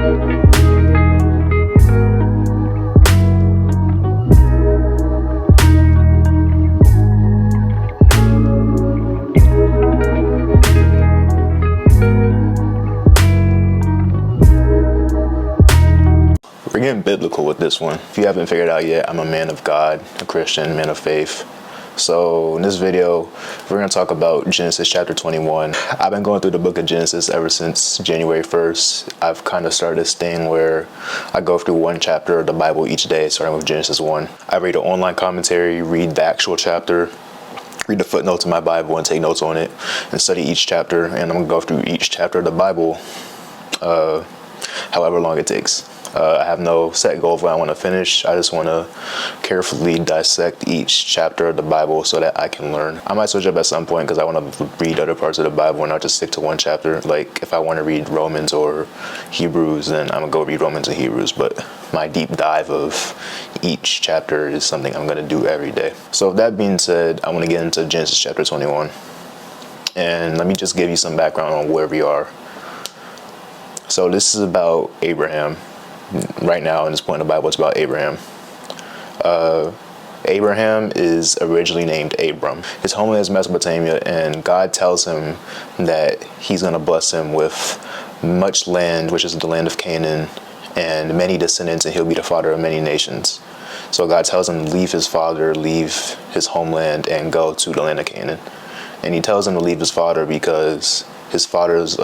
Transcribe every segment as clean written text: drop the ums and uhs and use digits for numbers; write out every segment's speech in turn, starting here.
We're getting biblical with this one. If you haven't figured out yet, I'm a man of God, a Christian, man of faith. So in this video, we're going to talk about Genesis chapter 21. I've been going through the book of Genesis ever since January 1st. I've kind of started this thing where I go through one chapter of the Bible each day, starting with Genesis 1. I read an online commentary, read the actual chapter, read the footnotes in my Bible and take notes on it, and study each chapter. And I'm going to go through each chapter of the Bible, however long it takes. I have no set goal of when I want to finish. I just want to carefully dissect each chapter of the Bible so that I can learn. I might switch up at some point because I want to read other parts of the Bible and not just stick to one chapter. Like if I want to read Romans or Hebrews, then I'm going to go read Romans and Hebrews. But my deep dive of each chapter is something I'm going to do every day. So with that being said, I want to get into Genesis chapter 21. And let me just give you some background on where we are. So this is about Abraham. Right now, in this point in the Bible, it's about Abraham. Abraham is originally named Abram. His homeland is Mesopotamia, and God tells him that he's going to bless him with much land, which is the land of Canaan, and many descendants, and he'll be the father of many nations. So God tells him to leave his father, leave his homeland, and go to the land of Canaan. And he tells him to leave his father because his father's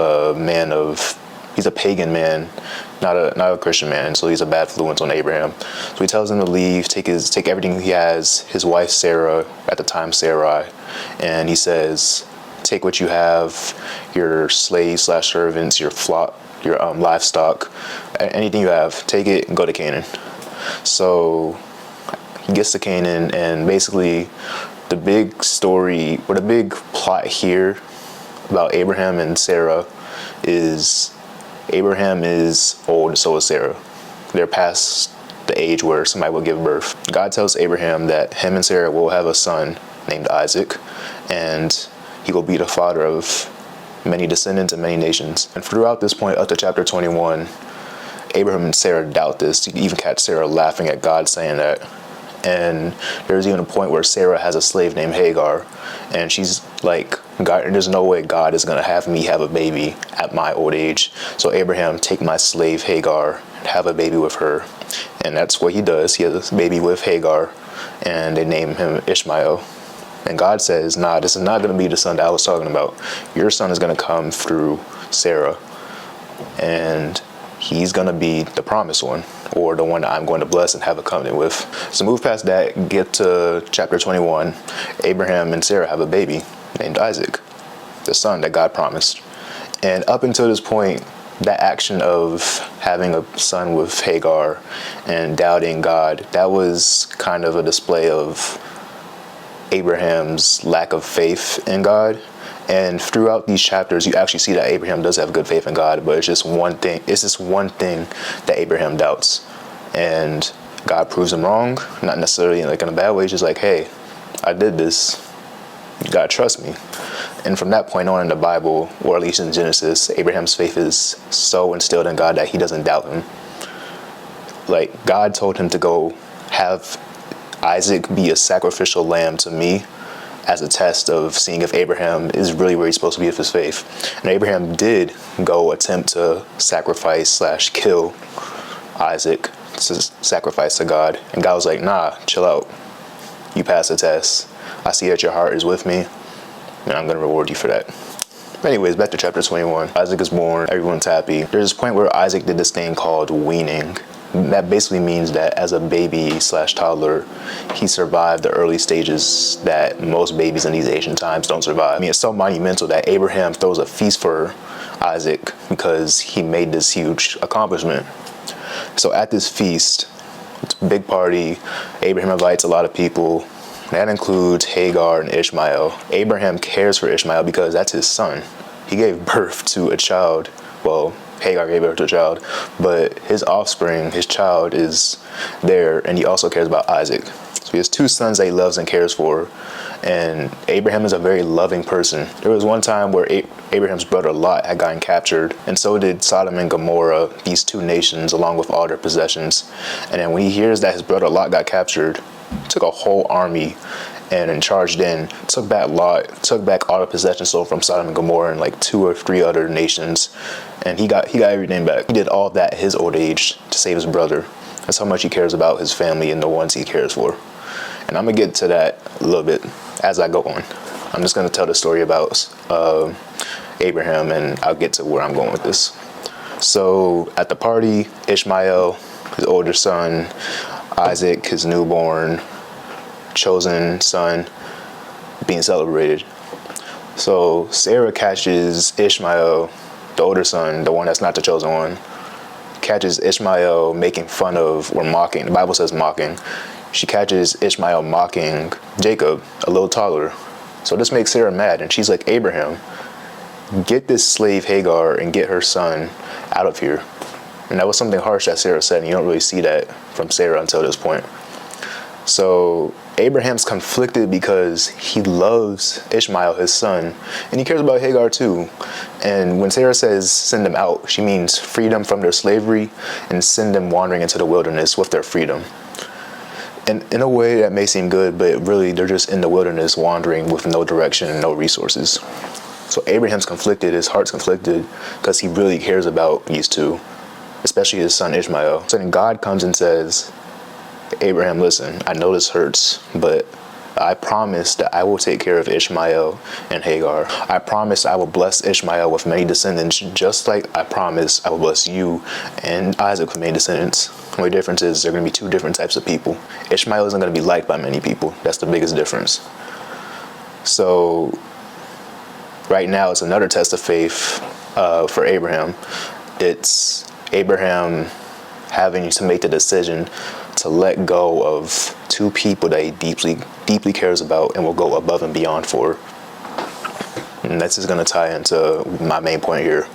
he's a pagan man, not a Christian man, so he's a bad influence on Abraham. So he tells him to leave, take everything he has, his wife Sarah, at the time Sarai, and he says, take what you have, your slaves/servants, your flock, your livestock, anything you have, take it and go to Canaan. So he gets to Canaan, and basically the big story, or the big plot here about Abraham and Sarah is Abraham is old, so is Sarah. They're past the age where somebody will give birth. God tells Abraham that him and Sarah will have a son named Isaac, and he will be the father of many descendants and many nations. And throughout this point, up to chapter 21, Abraham and Sarah doubt this. You can even catch Sarah laughing at God saying that. And there's even a point where Sarah has a slave named Hagar, and she's like, God, there's no way God is going to have me have a baby at my old age. So Abraham, take my slave Hagar and have a baby with her. And that's what he does. He has a baby with Hagar, and they name him Ishmael. And God says, nah, this is not going to be the son that I was talking about. Your son is going to come through Sarah, and he's going to be the promised one, or the one that I'm going to bless and have a covenant with. So move past that, get to chapter 21. Abraham and Sarah have a baby named Isaac, the son that God promised. And up until this point, that action of having a son with Hagar and doubting God, that was kind of a display of Abraham's lack of faith in God. And throughout these chapters, you actually see that Abraham does have good faith in God, but it's just one thing that Abraham doubts. And God proves him wrong, not necessarily like in a bad way, just like, hey, I did this. You gotta trust me. And from that point on in the Bible, or at least in Genesis, Abraham's faith is so instilled in God that he doesn't doubt him. Like, God told him to go have Isaac be a sacrificial lamb to me as a test of seeing if Abraham is really where he's supposed to be with his faith. And Abraham did go attempt to sacrifice/kill Isaac to sacrifice to God. And God was like, nah, chill out. You passed the test. I see that your heart is with me, and I'm going to reward you for that. Anyways, back to chapter 21. Isaac is born. Everyone's happy. There's this point where Isaac did this thing called weaning. That basically means that as a baby/toddler, he survived the early stages that most babies in these ancient times don't survive. I mean, it's so monumental that Abraham throws a feast for Isaac because he made this huge accomplishment. So at this feast, it's a big party. Abraham invites a lot of people. That includes Hagar and Ishmael. Abraham cares for Ishmael because that's his son. He gave birth to a child. Well, Hagar gave birth to a child, but his offspring, his child, is there, and he also cares about Isaac. So he has two sons that he loves and cares for. And Abraham is a very loving person. There was one time where Abraham's brother Lot had gotten captured, and so did Sodom and Gomorrah, these two nations, along with all their possessions. And then when he hears that his brother Lot got captured, he took a whole army and charged in, took back Lot, took back all the possessions sold from Sodom and Gomorrah and like 2 or 3 other nations, and he got everything back. He did all that at his old age to save his brother. That's how much he cares about his family and the ones he cares for. And I'm gonna get to that a little bit as I go on. I'm just gonna tell the story about Abraham, and I'll get to where I'm going with this. So at the party, Ishmael, his older son, Isaac, his newborn, chosen son, being celebrated. So Sarah catches Ishmael, the older son, the one that's not the chosen one, catches Ishmael making fun of or mocking. The Bible says mocking. She catches Ishmael mocking Jacob, a little taller. So this makes Sarah mad, and she's like, Abraham, get this slave Hagar and get her son out of here. And that was something harsh that Sarah said, and you don't really see that from Sarah until this point. So Abraham's conflicted because he loves Ishmael, his son, and he cares about Hagar too. And when Sarah says send them out, she means free them from their slavery and send them wandering into the wilderness with their freedom. And in a way that may seem good, but really they're just in the wilderness wandering with no direction and no resources. So Abraham's conflicted, his heart's conflicted, because he really cares about these two, especially his son Ishmael. So then God comes and says, Abraham, listen, I know this hurts, but I promise that I will take care of Ishmael and Hagar. I promise I will bless Ishmael with many descendants, just like I promise I will bless you and Isaac with many descendants. The only difference is there are going to be 2 different types of people. Ishmael isn't going to be liked by many people. That's the biggest difference. So right now it's another test of faith for Abraham. It's Abraham having to make the decision to let go of 2 people that he deeply cares about and will go above and beyond for. And that's just going to tie into my main point here.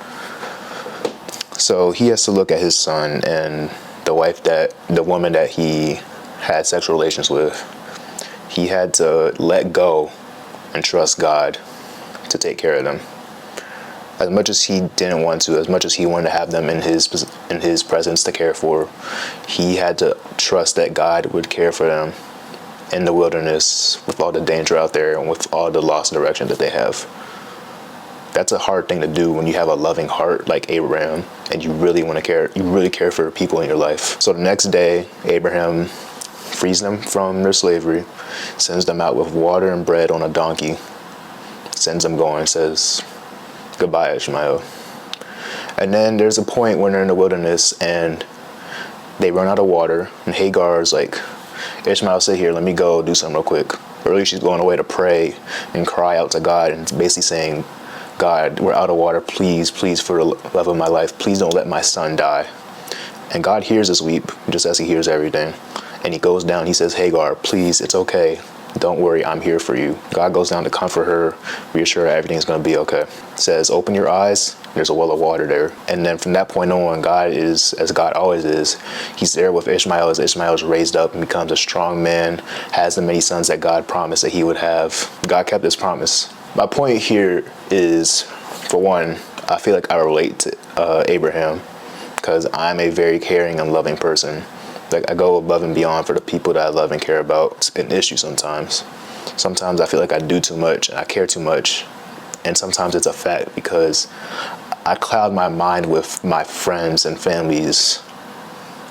So he has to look at his son and the woman that he had sexual relations with. He had to let go and trust God to take care of them. As much as he didn't want to, as much as he wanted to have them in his presence to care for, he had to trust that God would care for them in the wilderness with all the danger out there and with all the lost direction that they have. That's a hard thing to do when you have a loving heart like Abraham and you really care for people in your life. So the next day, Abraham frees them from their slavery, sends them out with water and bread on a donkey, sends them going, says, goodbye, Ishmael. And then there's a point when they're in the wilderness and they run out of water, and Hagar's like, Ishmael, sit here, let me go do something real quick. Earlier she's going away to pray and cry out to God and basically saying, God, we're out of water, please, for the love of my life, please don't let my son die. And God hears this weep, just as he hears everything. And he goes down, he says, Hagar, please, it's okay. Don't worry, I'm here for you. God goes down to comfort her, reassure her everything's going to be okay. Says, open your eyes, there's a well of water there. And then from that point on, God is, as God always is, he's there with Ishmael as Ishmael is raised up and becomes a strong man, has the many sons that God promised that he would have. God kept his promise. My point here is, for one, I feel like I relate to Abraham because I'm a very caring and loving person. Like, I go above and beyond for the people that I love and care about. It's an issue sometimes. Sometimes I feel like I do too much and I care too much. And sometimes it's a fact because I cloud my mind with my friends and family's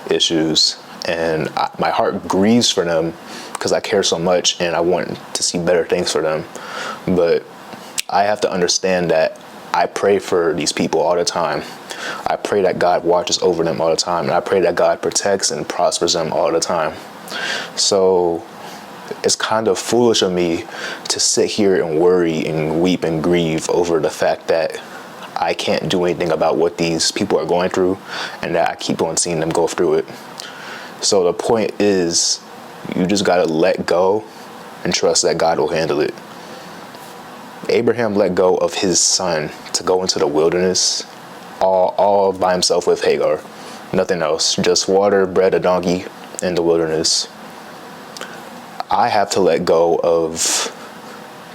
issues. And my heart grieves for them because I care so much and I want to see better things for them. But I have to understand that I pray for these people all the time. I pray that God watches over them all the time. And I pray that God protects and prospers them all the time. So it's kind of foolish of me to sit here and worry and weep and grieve over the fact that I can't do anything about what these people are going through and that I keep on seeing them go through it. So the point is, you just got to let go and trust that God will handle it. Abraham let go of his son to go into the wilderness all by himself with Hagar. Nothing else. Just water, bread, a donkey in the wilderness. I have to let go of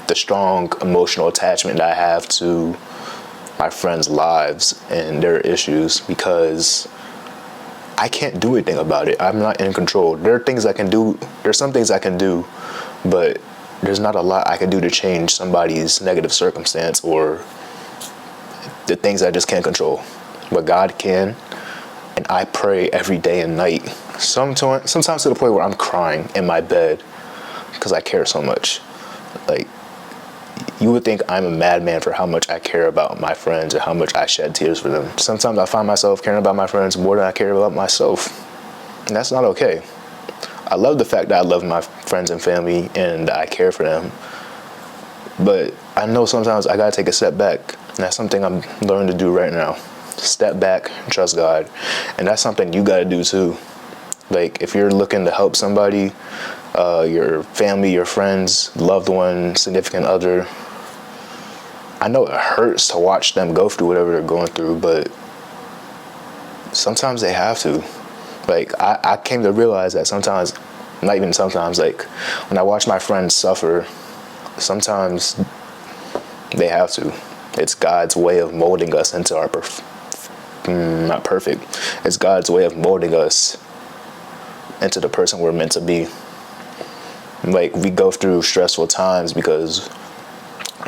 the strong emotional attachment that I have to my friends' lives and their issues, because I can't do anything about it. I'm not in control. There are things I can do. There's some things I can do, but there's not a lot I can do to change somebody's negative circumstance or the things I just can't control. But God can, and I pray every day and night. Sometimes to the point where I'm crying in my bed because I care so much. Like, you would think I'm a madman for how much I care about my friends and how much I shed tears for them. Sometimes I find myself caring about my friends more than I care about myself. And that's not okay. I love the fact that I love my friends and family and that I care for them. But I know sometimes I gotta take a step back. And that's something I'm learning to do right now. Step back, trust God. And that's something you gotta do too. Like, if you're looking to help somebody, your family, your friends, loved one, significant other, I know it hurts to watch them go through whatever they're going through, but sometimes they have to. Like, I came to realize that sometimes, not even sometimes, like, when I watch my friends suffer, sometimes they have to. It's God's way of molding us into our not perfect. It's God's way of molding us into the person we're meant to be. Like, we go through stressful times because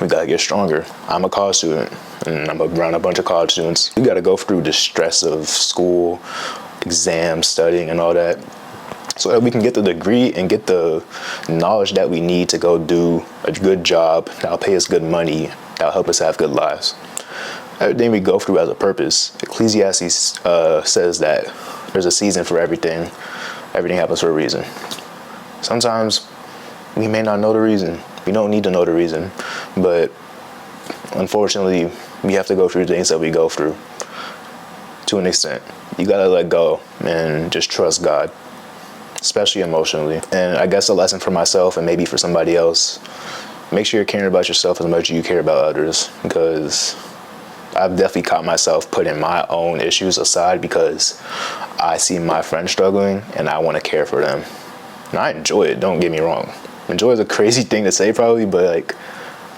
we gotta get stronger. I'm a college student, and I'm around a bunch of college students. We gotta go through the stress of school, exams, studying, and all that, so that we can get the degree and get the knowledge that we need to go do a good job that'll pay us good money, that'll help us have good lives. Everything we go through has a purpose. Ecclesiastes says that there's a season for everything. Everything happens for a reason. Sometimes we may not know the reason. We don't need to know the reason. But unfortunately, we have to go through things that we go through to an extent. You gotta let go and just trust God, especially emotionally. And I guess a lesson for myself and maybe for somebody else, make sure you're caring about yourself as much as you care about others, because I've definitely caught myself putting my own issues aside because I see my friends struggling and I want to care for them. And I enjoy it, don't get me wrong. Enjoy is a crazy thing to say probably, but like,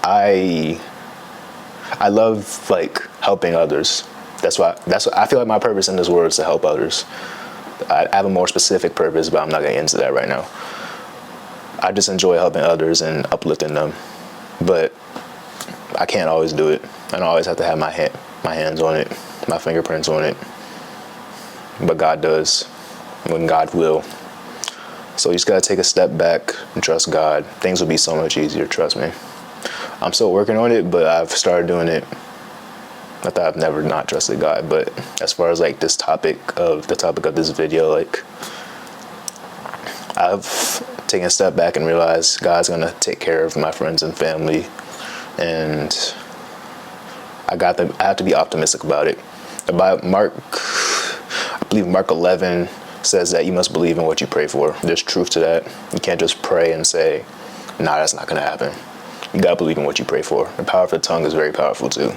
I love like helping others. That's why I feel like my purpose in this world is to help others. I have a more specific purpose, but I'm not gonna get into that right now. I just enjoy helping others and uplifting them, but I can't always do it. I don't always have to have my hands on it, my fingerprints on it, but God does when God will. So you just gotta take a step back and trust God. Things will be so much easier, trust me. I'm still working on it, but I've started doing it. Not that I've never not trusted God, but as far as like the topic of this video, like, I've taken a step back and realized God's gonna take care of my friends and family, and I have to be optimistic about it. I believe Mark 11 says that you must believe in what you pray for. There's truth to that. You can't just pray and say, nah, that's not gonna happen. You gotta believe in what you pray for. The power of the tongue is very powerful too.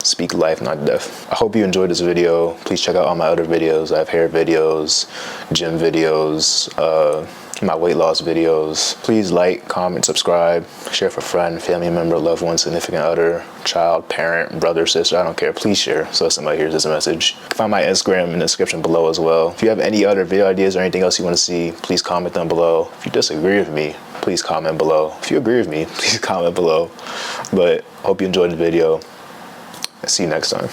Speak life, not death. I hope you enjoyed this video. Please check out all my other videos. I have hair videos, gym videos, my weight loss videos. Please like, comment, subscribe, share with a friend, family member, loved one, significant other, child, parent, brother, sister, I don't care. Please share so somebody hears this message. You can find my Instagram in the description below as well. If you have any other video ideas or anything else you want to see, please comment them below. If you disagree with me, please comment below. If you agree with me, please comment below. But hope you enjoyed the video. See you next time.